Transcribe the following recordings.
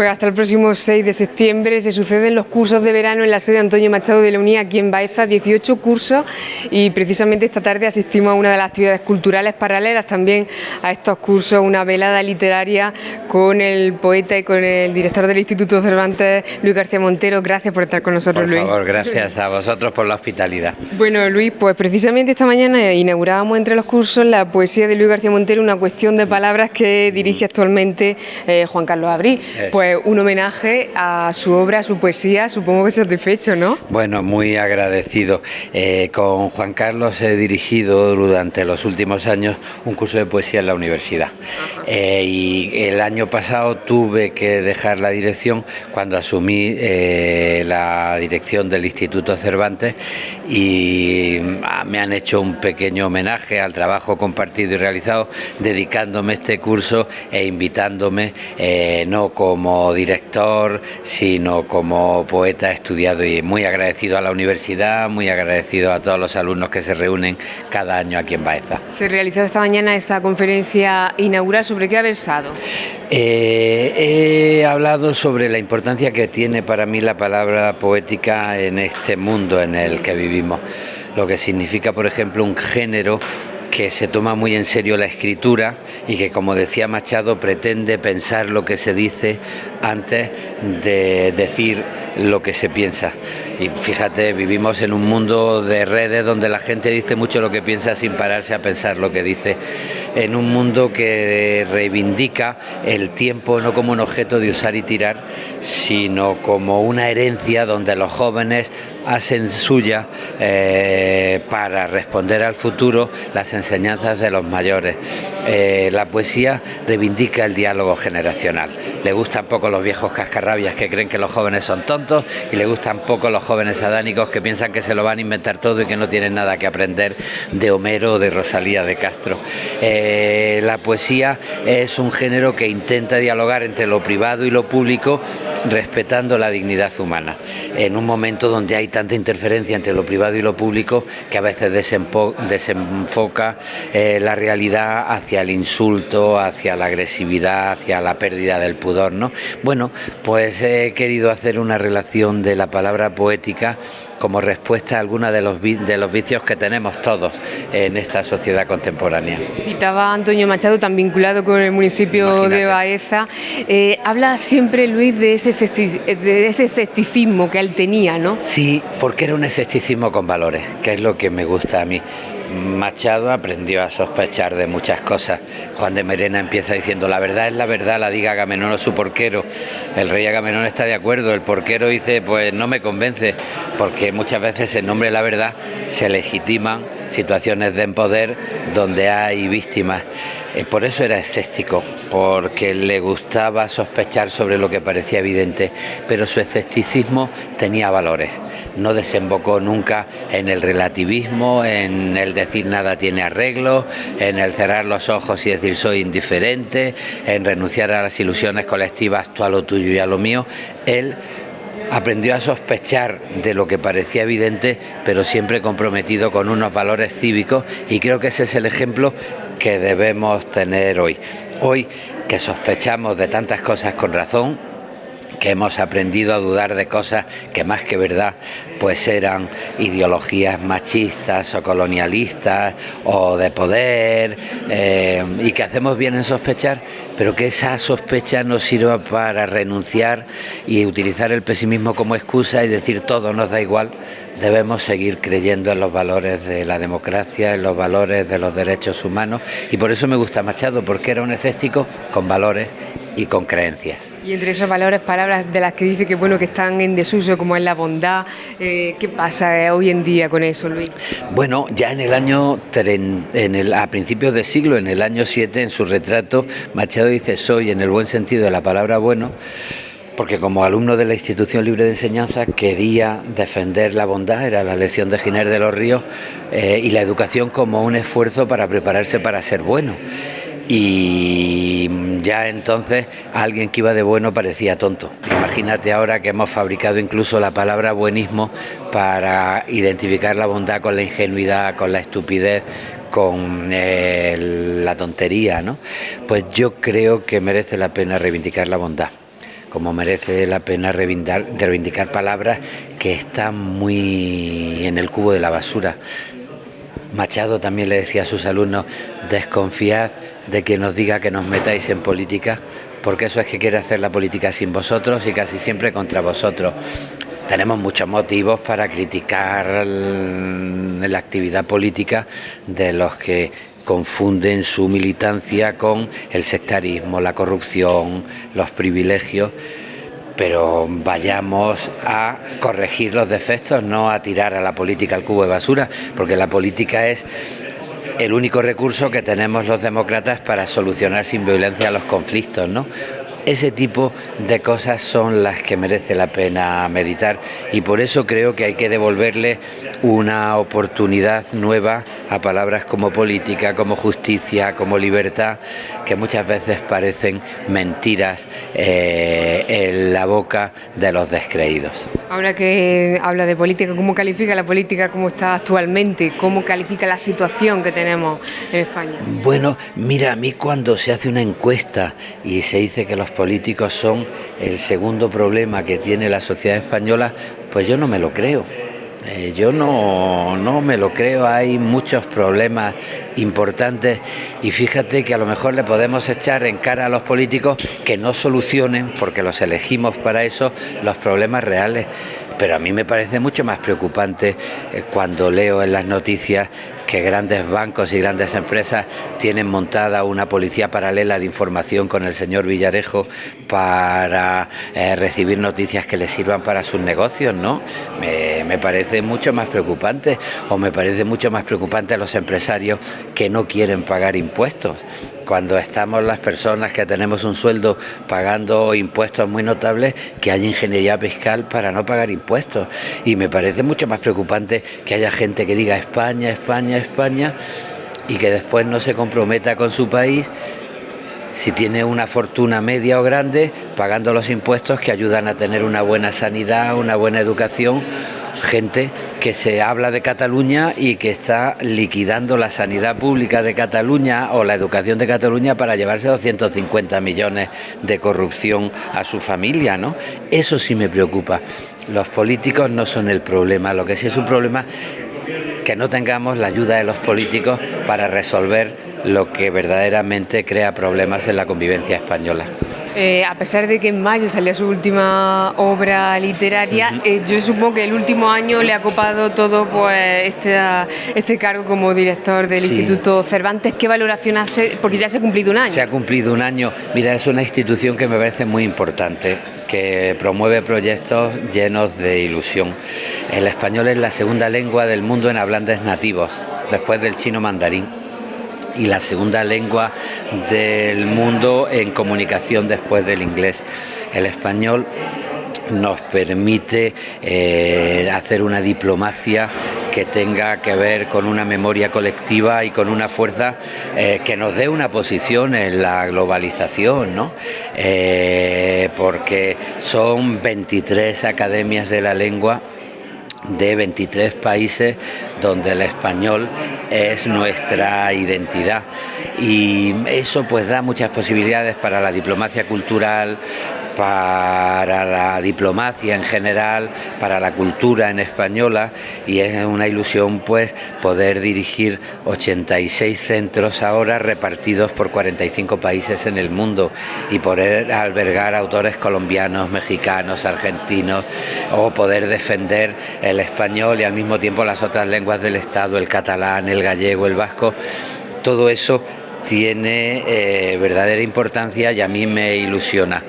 Pues hasta el próximo 6 de septiembre se suceden los cursos de verano en la sede Antonio Machado de la Unía, aquí en Baeza, 18 cursos, y precisamente esta tarde asistimos a una de las actividades culturales paralelas también a estos cursos, una velada literaria con el poeta y con el director del Instituto Cervantes, Luis García Montero. Gracias por estar con nosotros, Luis. Por favor, gracias a vosotros por la hospitalidad. Bueno, Luis, pues precisamente esta mañana inaugurábamos entre los cursos la poesía de Luis García Montero, una cuestión de palabras que dirige actualmente Juan Carlos Abril. Pues un homenaje a su obra, a su poesía, supongo que satisfecho, ¿no? Bueno, muy agradecido. Con Juan Carlos he dirigido durante los últimos años un curso de poesía en la universidad. Y el año pasado tuve que dejar la dirección cuando asumí la dirección del Instituto Cervantes, y me han hecho un pequeño homenaje al trabajo compartido y realizado, dedicándome este curso e invitándome no como director, sino como poeta estudiado, y muy agradecido a la universidad, muy agradecido a todos los alumnos que se reúnen cada año aquí en Baeza. Se realizó esta mañana esa conferencia inaugural. ¿Sobre qué ha versado? He hablado sobre la importancia que tiene para mí la palabra poética en este mundo en el que vivimos, lo que significa, por ejemplo, un género que se toma muy en serio la escritura y que, como decía Machado, pretende pensar lo que se dice antes de decir lo que se piensa. Y fíjate, vivimos en un mundo de redes donde la gente dice mucho lo que piensa sin pararse a pensar lo que dice, en un mundo que reivindica el tiempo no como un objeto de usar y tirar, sino como una herencia donde los jóvenes hacen suya para responder al futuro las enseñanzas de los mayores. La poesía reivindica el diálogo generacional. Le gustan poco los viejos cascarrabias que creen que los jóvenes son tontos, y le gustan poco los jóvenes adánicos que piensan que se lo van a inventar todo y que no tienen nada que aprender de Homero o de Rosalía de Castro. La poesía es un género que intenta dialogar entre lo privado y lo público, respetando la dignidad humana. En un momento donde hay tanta interferencia entre lo privado y lo público, que a veces desenfoca la realidad hacia el insulto, hacia la agresividad, hacia la pérdida del pudor, ¿no? Bueno, pues he querido hacer una relación de la palabra poética como respuesta a algunos de los vicios que tenemos todos en esta sociedad contemporánea. Citaba a Antonio Machado, tan vinculado con el municipio Imagínate. de Baeza. Habla siempre, Luis, de ese escepticismo que él tenía, ¿no? Sí, porque era un escepticismo con valores, que es lo que me gusta a mí. Machado aprendió a sospechar de muchas cosas. Juan de Merena empieza diciendo: la verdad es la verdad, la diga Agamenón o su porquero. El rey Agamenón está de acuerdo, el porquero dice: pues no me convence, porque muchas veces en nombre de la verdad se legitiman situaciones de poder donde hay víctimas. Por eso era escéptico, porque le gustaba sospechar sobre lo que parecía evidente, pero su escepticismo tenía valores. No desembocó nunca en el relativismo, en el decir nada tiene arreglo, en el cerrar los ojos y decir soy indiferente, en renunciar a las ilusiones colectivas, tú a lo tuyo y a lo mío. Él aprendió a sospechar de lo que parecía evidente, pero siempre comprometido con unos valores cívicos, y creo que ese es el ejemplo que debemos tener hoy. Hoy, que sospechamos de tantas cosas con razón, que hemos aprendido a dudar de cosas que más que verdad pues eran ideologías machistas o colonialistas o de poder, y que hacemos bien en sospechar, pero que esa sospecha nos sirva para renunciar y utilizar el pesimismo como excusa y decir todo nos da igual. Debemos seguir creyendo en los valores de la democracia, en los valores de los derechos humanos, y por eso me gusta Machado, porque era un escéptico con valores y con creencias. Y entre esos valores, palabras de las que dice que bueno que están en desuso, como es la bondad. ¿Qué pasa hoy en día con eso, Luis? Bueno, ya a principios de siglo, en el año 7, en su retrato, Machado dice: soy, en el buen sentido de la palabra, bueno, porque como alumno de la Institución Libre de Enseñanza quería defender la bondad, era la lección de Giner de los Ríos, y la educación como un esfuerzo para prepararse para ser bueno. Y ya entonces alguien que iba de bueno parecía tonto. Imagínate ahora que hemos fabricado incluso la palabra buenismo para identificar la bondad con la ingenuidad, con la estupidez, con la tontería, ¿no? Pues yo creo que merece la pena reivindicar la bondad como merece la pena reivindicar palabras que están muy en el cubo de la basura. Machado también le decía a sus alumnos: desconfiad de quien nos diga que nos metáis en política, porque eso es que quiere hacer la política sin vosotros y casi siempre contra vosotros. Tenemos muchos motivos para criticar la actividad política de los que confunden su militancia con el sectarismo, la corrupción, los privilegios, pero vayamos a corregir los defectos, no a tirar a la política al cubo de basura, porque la política es el único recurso que tenemos los demócratas para solucionar sin violencia los conflictos, ¿no? Ese tipo de cosas son las que merece la pena meditar, y por eso creo que hay que devolverle una oportunidad nueva a palabras como política, como justicia, como libertad, que muchas veces parecen mentiras en la boca de los descreídos. Ahora que habla de política, ¿cómo califica la política como está actualmente? ¿Cómo califica la situación que tenemos en España? Bueno, mira, a mí cuando se hace una encuesta y se dice que los políticos son el segundo problema que tiene la sociedad española, pues yo no me lo creo. Yo no me lo creo. Hay muchos problemas importantes y fíjate que a lo mejor le podemos echar en cara a los políticos que no solucionen, porque los elegimos para eso, los problemas reales. Pero a mí me parece mucho más preocupante cuando leo en las noticias que grandes bancos y grandes empresas tienen montada una policía paralela de información con el señor Villarejo para recibir noticias que les sirvan para sus negocios, ¿no? Me parece mucho más preocupante, o me parece mucho más preocupante a los empresarios que no quieren pagar impuestos. Cuando estamos las personas que tenemos un sueldo pagando impuestos muy notables, que haya ingeniería fiscal para no pagar impuestos. Y me parece mucho más preocupante que haya gente que diga España, España, España, y que después no se comprometa con su país, si tiene una fortuna media o grande, pagando los impuestos que ayudan a tener una buena sanidad, una buena educación. Gente que se habla de Cataluña y que está liquidando la sanidad pública de Cataluña o la educación de Cataluña para llevarse 250 millones de corrupción a su familia, ¿no? Eso sí me preocupa. Los políticos no son el problema, lo que sí es un problema que no tengamos la ayuda de los políticos para resolver lo que verdaderamente crea problemas en la convivencia española. A pesar de que en mayo salía su última obra literaria, yo supongo que el último año le ha copado todo pues este cargo como director del Instituto Cervantes. ¿Qué valoración hace? Porque ya se ha cumplido un año. Se ha cumplido un año. Mira, es una institución que me parece muy importante, que promueve proyectos llenos de ilusión. El español es la segunda lengua del mundo en hablantes nativos, después del chino mandarín, y la segunda lengua del mundo en comunicación después del inglés. El español nos permite hacer una diplomacia que tenga que ver con una memoria colectiva y con una fuerza que nos dé una posición en la globalización, ¿no? Porque son 23 academias de la lengua de 23 países donde el español es nuestra identidad, y eso pues da muchas posibilidades para la diplomacia cultural, para la diplomacia en general, para la cultura en española, y es una ilusión pues poder dirigir 86 centros ahora repartidos por 45 países en el mundo y poder albergar autores colombianos, mexicanos, argentinos, o poder defender el español y al mismo tiempo las otras lenguas del Estado, el catalán, el gallego, el vasco. Todo eso tiene verdadera importancia y a mí me ilusiona.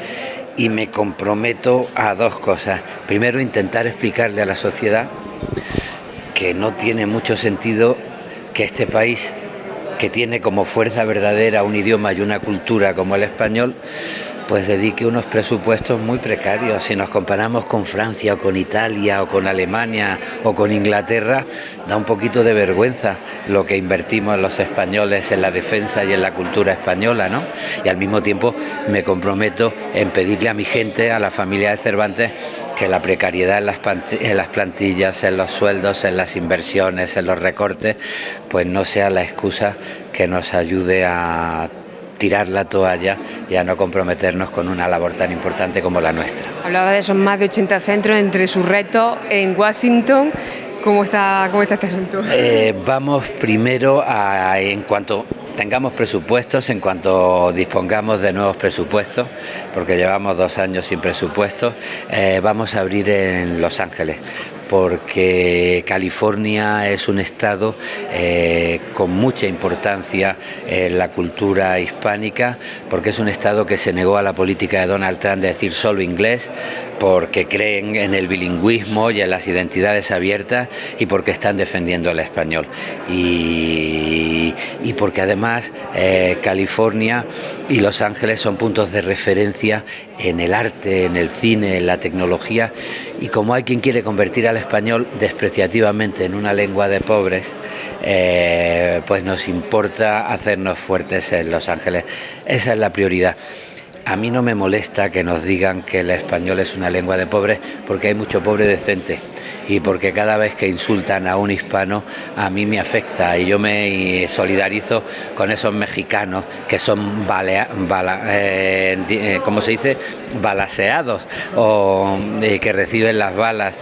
Y me comprometo a dos cosas. Primero, intentar explicarle a la sociedad que no tiene mucho sentido que este país, que tiene como fuerza verdadera un idioma y una cultura como el español, pues dedique unos presupuestos muy precarios. Si nos comparamos con Francia o con Italia o con Alemania o con Inglaterra, da un poquito de vergüenza lo que invertimos los españoles en la defensa y en la cultura española, ¿no? Y al mismo tiempo me comprometo en pedirle a mi gente, a la familia de Cervantes, que la precariedad en las plantillas, en los sueldos, en las inversiones, en los recortes, pues no sea la excusa que nos ayude a tirar la toalla y a no comprometernos con una labor tan importante como la nuestra. Hablaba de esos más de 80 centros, entre sus retos en Washington. ¿Cómo está este asunto? Vamos primero en cuanto tengamos presupuestos, en cuanto dispongamos de nuevos presupuestos, porque llevamos 2 años sin presupuestos, vamos a abrir en Los Ángeles, porque California es un estado con mucha importancia en la cultura hispánica, porque es un estado que se negó a la política de Donald Trump de decir solo inglés, porque creen en el bilingüismo y en las identidades abiertas y porque están defendiendo el español. Y porque además California y Los Ángeles son puntos de referencia en el arte, en el cine, en la tecnología, y como hay quien quiere convertir al español despreciativamente en una lengua de pobres, pues nos importa hacernos fuertes en Los Ángeles. Esa es la prioridad. A mí no me molesta que nos digan que el español es una lengua de pobres, porque hay mucho pobre decente y porque cada vez que insultan a un hispano a mí me afecta, y yo me solidarizo con esos mexicanos que son ¿cómo se dice? Balaseados, o que reciben las balas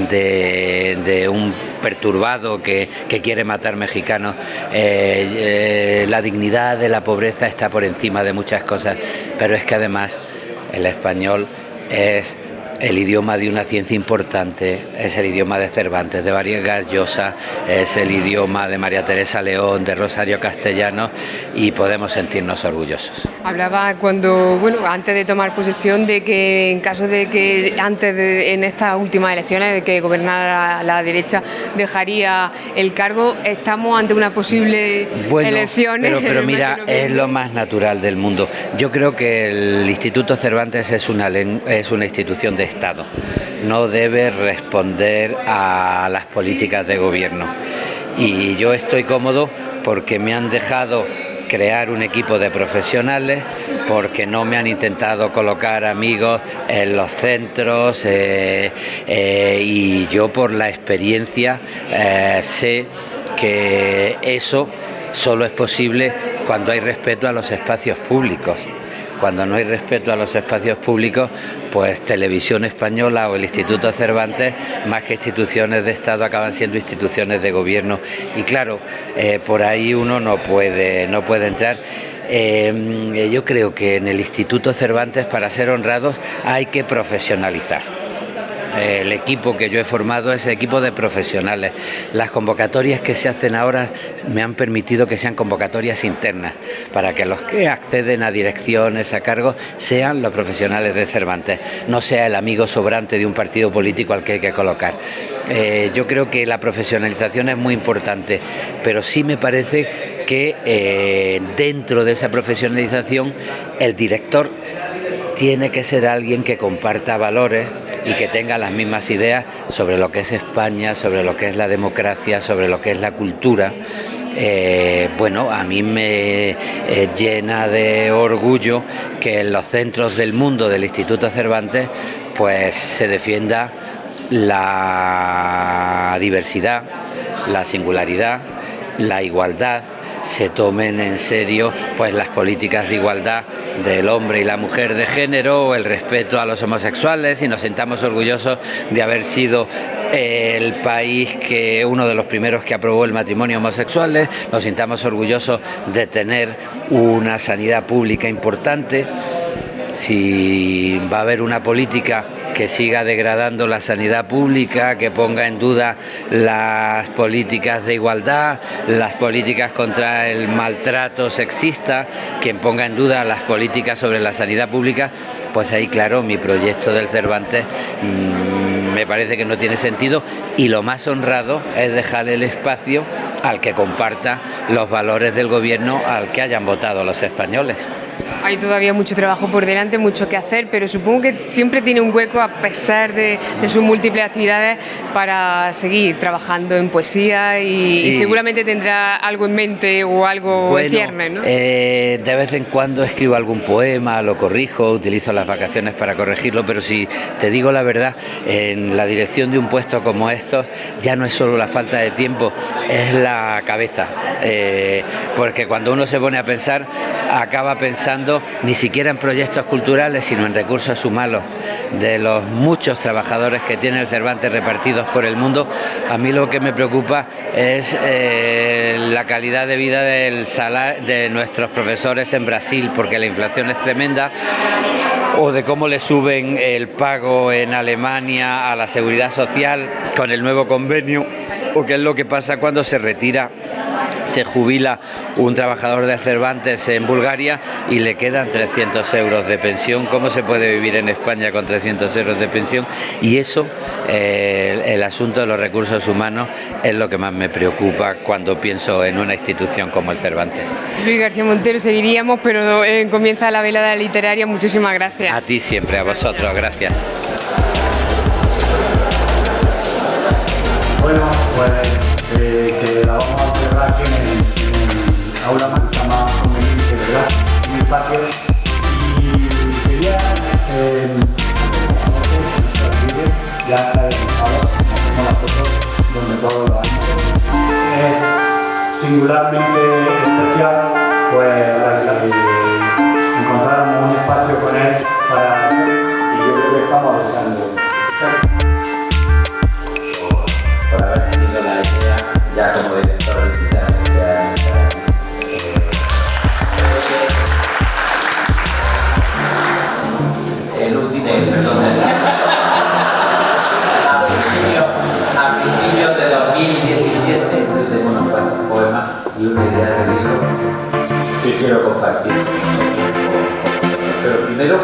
de un perturbado que quiere matar mexicanos. La dignidad de la pobreza está por encima de muchas cosas, pero es que además el español es el idioma de una ciencia importante, es el idioma de Cervantes, de Vargas Llosa, es el idioma de María Teresa León, de Rosario Castellano, y podemos sentirnos orgullosos. Hablaba antes de tomar posesión, de que en caso de que en estas últimas elecciones de que gobernara la derecha dejaría el cargo. Estamos ante una posible elecciones. Pero mira, es lo más natural del mundo. Yo creo que el Instituto Cervantes es una institución de Estado. No debe responder a las políticas de gobierno. Y yo estoy cómodo porque me han dejado crear un equipo de profesionales, porque no me han intentado colocar amigos en los centros, y yo por la experiencia sé que eso solo es posible cuando hay respeto a los espacios públicos. Cuando no hay respeto a los espacios públicos, pues Televisión Española o el Instituto Cervantes, más que instituciones de Estado, acaban siendo instituciones de gobierno. Y claro, por ahí uno no puede entrar. Yo creo que en el Instituto Cervantes, para ser honrados, hay que profesionalizar. El equipo que yo he formado es equipo de profesionales. Las convocatorias que se hacen ahora me han permitido que sean convocatorias internas, para que los que acceden a direcciones, a cargos, sean los profesionales de Cervantes, no sea el amigo sobrante de un partido político al que hay que colocar. Yo creo que la profesionalización es muy importante, pero sí me parece que dentro de esa profesionalización el director tiene que ser alguien que comparta valores y que tenga las mismas ideas sobre lo que es España, sobre lo que es la democracia, sobre lo que es la cultura. A mí me llena de orgullo que en los centros del mundo del Instituto Cervantes pues se defienda la diversidad, la singularidad, la igualdad, se tomen en serio pues las políticas de igualdad del hombre y la mujer de género, o el respeto a los homosexuales, y nos sintamos orgullosos de haber sido el país uno de los primeros que aprobó el matrimonio homosexual. Nos sintamos orgullosos de tener una sanidad pública importante. Si va a haber una política que siga degradando la sanidad pública, que ponga en duda las políticas de igualdad, las políticas contra el maltrato sexista, que ponga en duda las políticas sobre la sanidad pública, pues ahí, claro, mi proyecto del Cervantes me parece que no tiene sentido, y lo más honrado es dejar el espacio al que comparta los valores del gobierno al que hayan votado los españoles. Hay todavía mucho trabajo por delante, mucho que hacer, pero supongo que siempre tiene un hueco a pesar de sus múltiples actividades para seguir trabajando en poesía y seguramente tendrá algo en mente o algo en ciernes, ¿no? De vez en cuando escribo algún poema, lo corrijo, utilizo las vacaciones para corregirlo, pero si te digo la verdad, en la dirección de un puesto como estos ya no es solo la falta de tiempo, es la cabeza, porque cuando uno se pone a pensar, acaba pensando ni siquiera en proyectos culturales, sino en recursos humanos. De los muchos trabajadores que tiene el Cervantes repartidos por el mundo, a mí lo que me preocupa es la calidad de vida de nuestros profesores en Brasil, porque la inflación es tremenda, o de cómo le suben el pago en Alemania a la seguridad social con el nuevo convenio, o qué es lo que pasa cuando se jubila un trabajador de Cervantes en Bulgaria y le quedan 300 euros de pensión. ¿Cómo se puede vivir en España con 300 euros de pensión? Y eso, el asunto de los recursos humanos, es lo que más me preocupa cuando pienso en una institución como el Cervantes. Luis García Montero, seguiríamos, pero comienza la velada literaria. Muchísimas gracias. A ti siempre, a vosotros, gracias. Bueno, pues que la vamos a celebrar aquí en el aula más conveniente, ¿verdad? En el patio. Y quería, ya ahora hacemos las fotos donde todos lo hacemos. Es singularmente especial, pues encontráramos un espacio con él para hacer, y yo creo que estamos deseando. Por haber tenido la idea ya como director el último, perdón, a principios de 2017 tengo unos cuantos poemas y una idea de libro que quiero compartir con vosotros. Pero primero